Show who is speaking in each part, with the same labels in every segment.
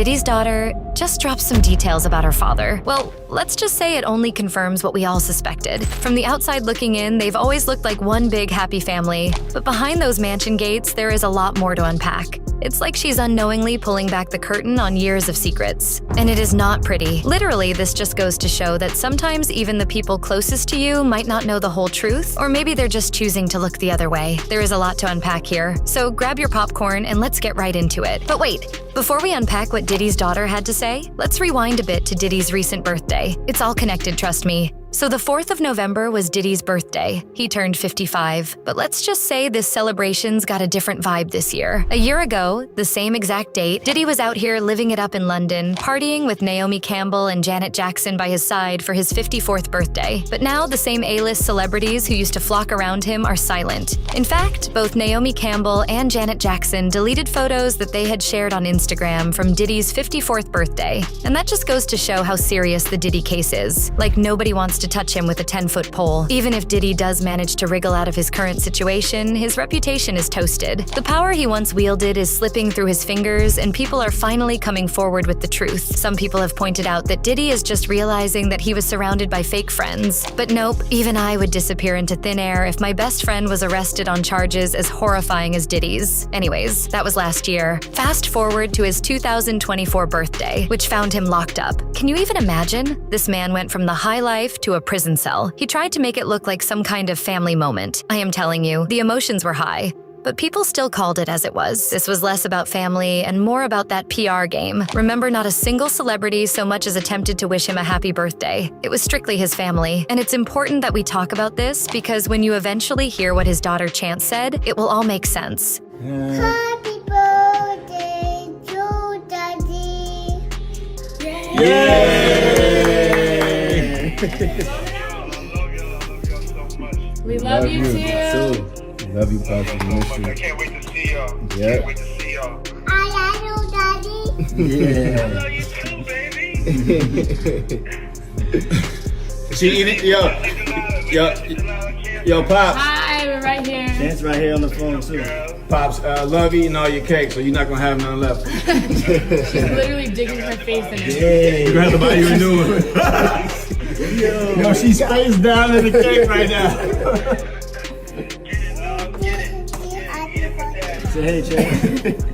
Speaker 1: Diddy's daughter just dropped some details about her father. Well, let's just say it only confirms what we all suspected. From the outside looking in, they've always looked like one big happy family. But behind those mansion gates, there is a lot more to unpack. It's like she's unknowingly pulling back the curtain on years of secrets. And it is not pretty. Literally, this just goes to show that sometimes even the people closest to you might not know the whole truth, or maybe they're just choosing to look the other way. There is a lot to unpack here, so grab your popcorn and let's get right into it. But wait, before we unpack what Diddy's daughter had to say, let's rewind a bit to Diddy's recent birthday. It's all connected, trust me. So the 4th of November was Diddy's birthday. He turned 55. But let's just say this celebration's got a different vibe this year. A year ago, the same exact date, Diddy was out here living it up in London, partying with Naomi Campbell and Janet Jackson by his side for his 54th birthday. But now the same A-list celebrities who used to flock around him are silent. In fact, both Naomi Campbell and Janet Jackson deleted photos that they had shared on Instagram from Diddy's 54th birthday. And that just goes to show how serious the Diddy case is. Like nobody wants to touch him with a 10-foot pole. Even if Diddy does manage to wriggle out of his current situation, his reputation is toasted. The power he once wielded is slipping through his fingers, and people are finally coming forward with the truth. Some people have pointed out that Diddy is just realizing that he was surrounded by fake friends. But nope, even I would disappear into thin air if my best friend was arrested on charges as horrifying as Diddy's. Anyways, that was last year. Fast forward to his 2024 birthday, which found him locked up. Can you even imagine? This man went from the high life to a prison cell. He tried to make it look like some kind of family moment. I am telling you, the emotions were high. But people still called it as it was. This was less about family and more about that PR game. Remember, not a single celebrity so much as attempted to wish him a happy birthday. It was strictly his family. And it's important that we talk about this because when you eventually hear what his daughter Chance said, it will all make sense.
Speaker 2: Happy birthday to Daddy.
Speaker 3: Yay!
Speaker 4: We love you too.
Speaker 3: Love you, Pops.
Speaker 5: I can't wait to see y'all.
Speaker 3: Yeah.
Speaker 5: Can't wait to see y'all.
Speaker 2: I love you, Daddy.
Speaker 3: Yeah.
Speaker 5: I love you too, baby.
Speaker 3: She eating, yo, Pops.
Speaker 4: Hi, we're right here.
Speaker 6: Chance right here on the phone too.
Speaker 3: Pops, love eating all your cake, so you're not gonna have none left.
Speaker 4: She's literally digging her face in it.
Speaker 6: Hey.
Speaker 3: You're gonna have to buy you a new one.
Speaker 6: Yo, she's face down in the cake right now. Say hey, Chance.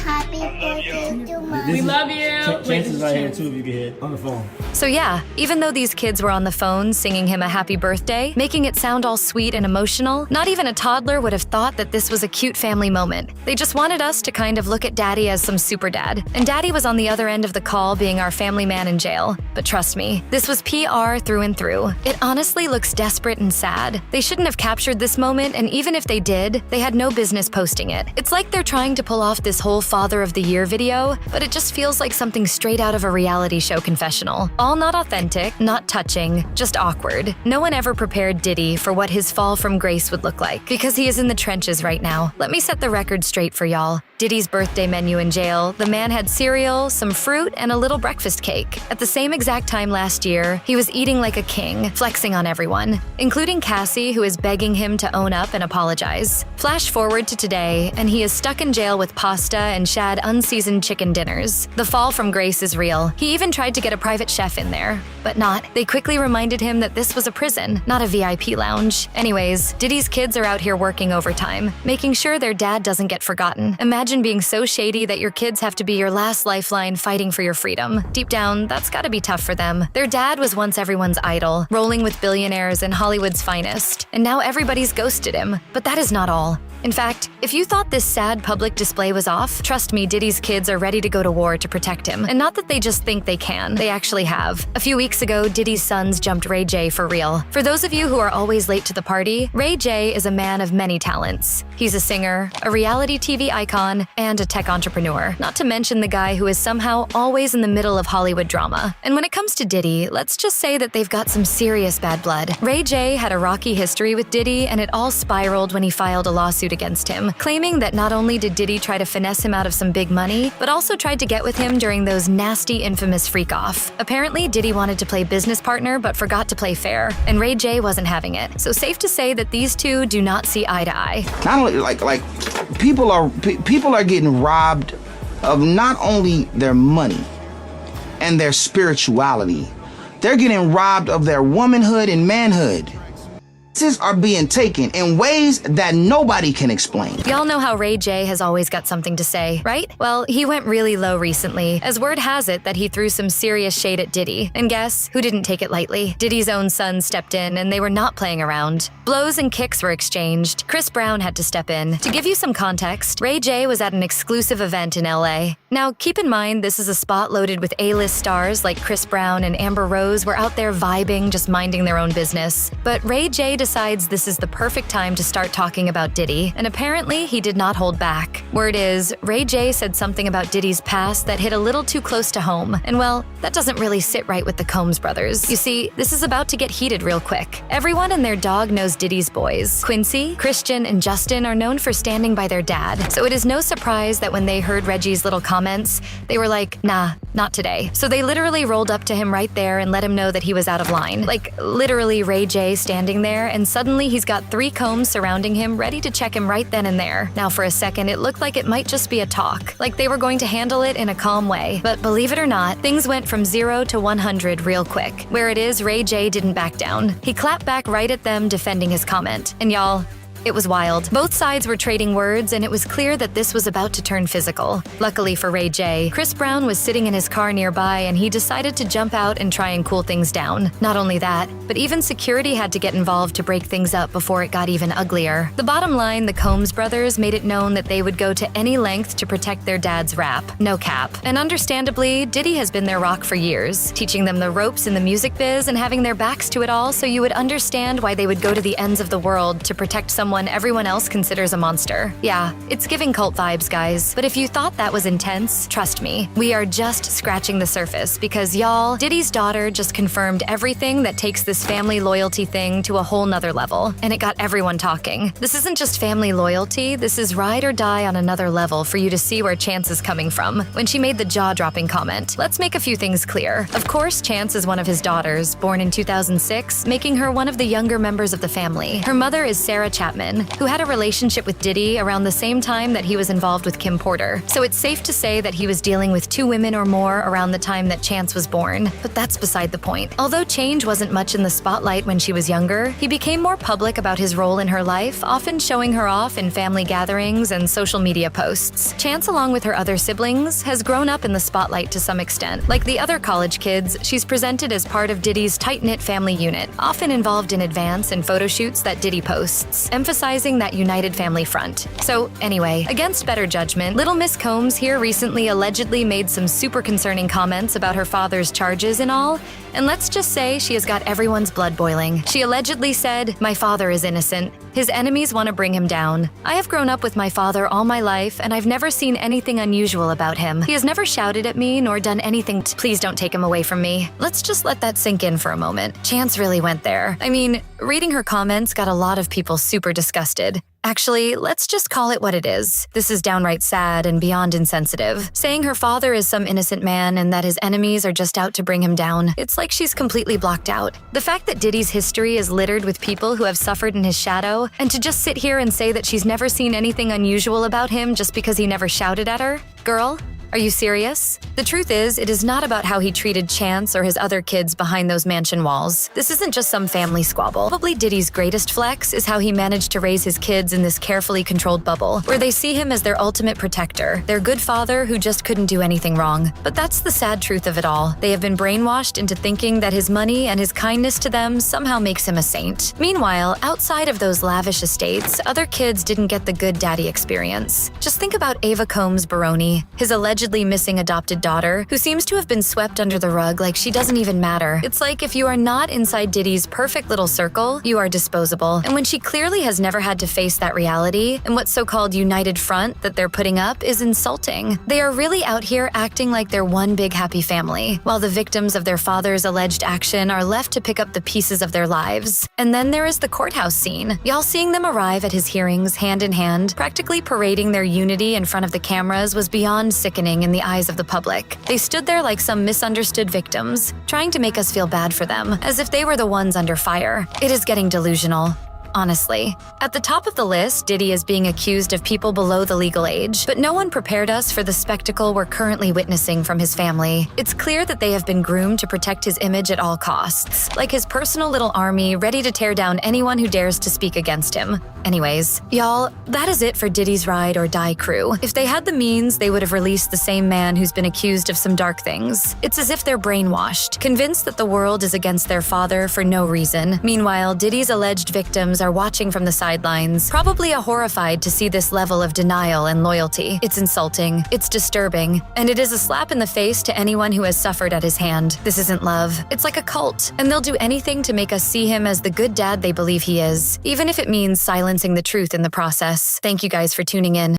Speaker 2: Happy birthday to Mommy.
Speaker 4: We love you.
Speaker 6: Chance is right here too if you can hear on the phone.
Speaker 1: So yeah, even though these kids were on the phone singing him a happy birthday, making it sound all sweet and emotional, not even a toddler would have thought that this was a cute family moment. They just wanted us to kind of look at Daddy as some super dad. And Daddy was on the other end of the call being our family man in jail. But trust me, this was PR through and through. It honestly looks desperate and sad. They shouldn't have captured this moment, and even if they did, they had no business posting it. It's like they're trying to pull off this whole Father of the Year video, but it just feels like something straight out of a reality show confessional. All not authentic, not touching, just awkward. No one ever prepared Diddy for what his fall from grace would look like, because he is in the trenches right now. Let me set the record straight for y'all. Diddy's birthday menu in jail, the man had cereal, some fruit, and a little breakfast cake. At the same exact time last year, he was eating like a king, flexing on everyone, including Cassie, who is begging him to own up and apologize. Flash forward to today, and he is stuck in jail with pasta and shad unseasoned chicken dinners. The fall from grace is real. He even tried to get a private chef in there, but not. They quickly reminded him that this was a prison, not a VIP lounge. Anyways, Diddy's kids are out here working overtime, making sure their dad doesn't get forgotten. Imagine being so shady that your kids have to be your last lifeline fighting for your freedom. Deep down, that's gotta be tough for them. Their dad was once everyone's idol, rolling with billionaires and Hollywood's finest, and now everybody's ghosted him. But that is not all. In fact, if you thought this sad public display was off, trust me, Diddy's kids are ready to go to war to protect him. And not that they just think they can, they actually have. A few weeks ago, Diddy's sons jumped Ray J for real. For those of you who are always late to the party, Ray J is a man of many talents. He's a singer, a reality TV icon, and a tech entrepreneur. Not to mention the guy who is somehow always in the middle of Hollywood drama. And when it comes to Diddy, let's just say that they've got some serious bad blood. Ray J had a rocky history with Diddy, and it all spiraled when he filed a lawsuit against him, claiming that not only did Diddy try to finesse him out of some big money, but also tried to get with him during those nasty, infamous freak-off. Apparently, Diddy wanted to play business partner but forgot to play fair, and Ray J wasn't having it. So safe to say that these two do not see eye to eye.
Speaker 7: Not only like people are getting robbed of not only their money and their spirituality, they're getting robbed of their womanhood and manhood. Are being taken in ways that nobody can explain.
Speaker 1: Y'all know how Ray J has always got something to say, right? Well, he went really low recently, as word has it that he threw some serious shade at Diddy. And guess who didn't take it lightly? Diddy's own son stepped in, and they were not playing around. Blows and kicks were exchanged. Chris Brown had to step in. To give you some context, Ray J was at an exclusive event in LA. Now, keep in mind, this is a spot loaded with A-list stars like Chris Brown and Amber Rose were out there vibing, just minding their own business. But Ray J decides this is the perfect time to start talking about Diddy, and apparently he did not hold back. Word is, Ray J said something about Diddy's past that hit a little too close to home, and well, that doesn't really sit right with the Combs brothers. You see, this is about to get heated real quick. Everyone and their dog knows Diddy's boys. Quincy, Christian, and Justin are known for standing by their dad, so it is no surprise that when they heard Reggie's little comments, they were like, nah, not today. So they literally rolled up to him right there and let him know that he was out of line. Like, literally Ray J standing there, and suddenly he's got 3 Combs surrounding him, ready to check him right then and there. Now, for a second, it looked like it might just be a talk, like they were going to handle it in a calm way. But believe it or not, things went from 0 to 100 real quick. Where it is, Ray J didn't back down. He clapped back right at them, defending his comment. And y'all, it was wild. Both sides were trading words, and it was clear that this was about to turn physical. Luckily for Ray J, Chris Brown was sitting in his car nearby, and he decided to jump out and try and cool things down. Not only that, but even security had to get involved to break things up before it got even uglier. The bottom line, the Combs brothers made it known that they would go to any length to protect their dad's rap. No cap. And understandably, Diddy has been their rock for years, teaching them the ropes in the music biz and having their backs to it all so you would understand why they would go to the ends of the world to protect someone everyone else considers a monster. Yeah, it's giving cult vibes, guys. But if you thought that was intense, trust me, we are just scratching the surface because y'all, Diddy's daughter just confirmed everything that takes this family loyalty thing to a whole nother level. And it got everyone talking. This isn't just family loyalty, this is ride or die on another level for you to see where Chance is coming from. When she made the jaw-dropping comment, let's make a few things clear. Of course, Chance is one of his daughters, born in 2006, making her one of the younger members of the family. Her mother is Sarah Chapman, who had a relationship with Diddy around the same time that he was involved with Kim Porter. So it's safe to say that he was dealing with 2 women or more around the time that Chance was born. But that's beside the point. Although Change wasn't much in the spotlight when she was younger, he became more public about his role in her life, often showing her off in family gatherings and social media posts. Chance, along with her other siblings, has grown up in the spotlight to some extent. Like the other college kids, she's presented as part of Diddy's tight-knit family unit, often involved in advance and photo shoots that Diddy posts, emphasizing that united family front. So anyway, against better judgment, Little Miss Combs here recently allegedly made some super concerning comments about her father's charges and all, and let's just say she has got everyone's blood boiling. She allegedly said, "My father is innocent. His enemies want to bring him down. I have grown up with my father all my life, and I've never seen anything unusual about him. He has never shouted at me nor done anything please don't take him away from me." Let's just let that sink in for a moment. Chance really went there. I mean, reading her comments got a lot of people super disgusted. Actually, let's just call it what it is. This is downright sad and beyond insensitive. Saying her father is some innocent man and that his enemies are just out to bring him down, it's like she's completely blocked out. The fact that Diddy's history is littered with people who have suffered in his shadow, and to just sit here and say that she's never seen anything unusual about him just because he never shouted at her? Girl, are you serious? The truth is, it is not about how he treated Chance or his other kids behind those mansion walls. This isn't just some family squabble. Probably Diddy's greatest flex is how he managed to raise his kids in this carefully controlled bubble, where they see him as their ultimate protector, their good father who just couldn't do anything wrong. But that's the sad truth of it all. They have been brainwashed into thinking that his money and his kindness to them somehow makes him a saint. Meanwhile, outside of those lavish estates, other kids didn't get the good daddy experience. Just think about Ava Combs Baroni, his allegedly missing adopted daughter, who seems to have been swept under the rug like she doesn't even matter. It's like if you are not inside Diddy's perfect little circle, you are disposable. And when she clearly has never had to face that reality, and what so-called united front that they're putting up is insulting. They are really out here acting like they're one big happy family, while the victims of their father's alleged action are left to pick up the pieces of their lives. And then there is the courthouse scene. Y'all seeing them arrive at his hearings hand in hand, practically parading their unity in front of the cameras was beyond sickening in the eyes of the public. They stood there like some misunderstood victims, trying to make us feel bad for them, as if they were the ones under fire. It is getting delusional. honestly. At the top of the list, Diddy is being accused of people below the legal age, but no one prepared us for the spectacle we're currently witnessing from his family. It's clear that they have been groomed to protect his image at all costs, like his personal little army ready to tear down anyone who dares to speak against him. Anyways, y'all, that is it for Diddy's Ride or Die crew. If they had the means, they would have released the same man who's been accused of some dark things. It's as if they're brainwashed, convinced that the world is against their father for no reason. Meanwhile, Diddy's alleged victims are watching from the sidelines, probably horrified to see this level of denial and loyalty. It's insulting, it's disturbing, and it is a slap in the face to anyone who has suffered at his hand. This isn't love. It's like a cult, and they'll do anything to make us see him as the good dad they believe he is, even if it means silencing the truth in the process. Thank you guys for tuning in.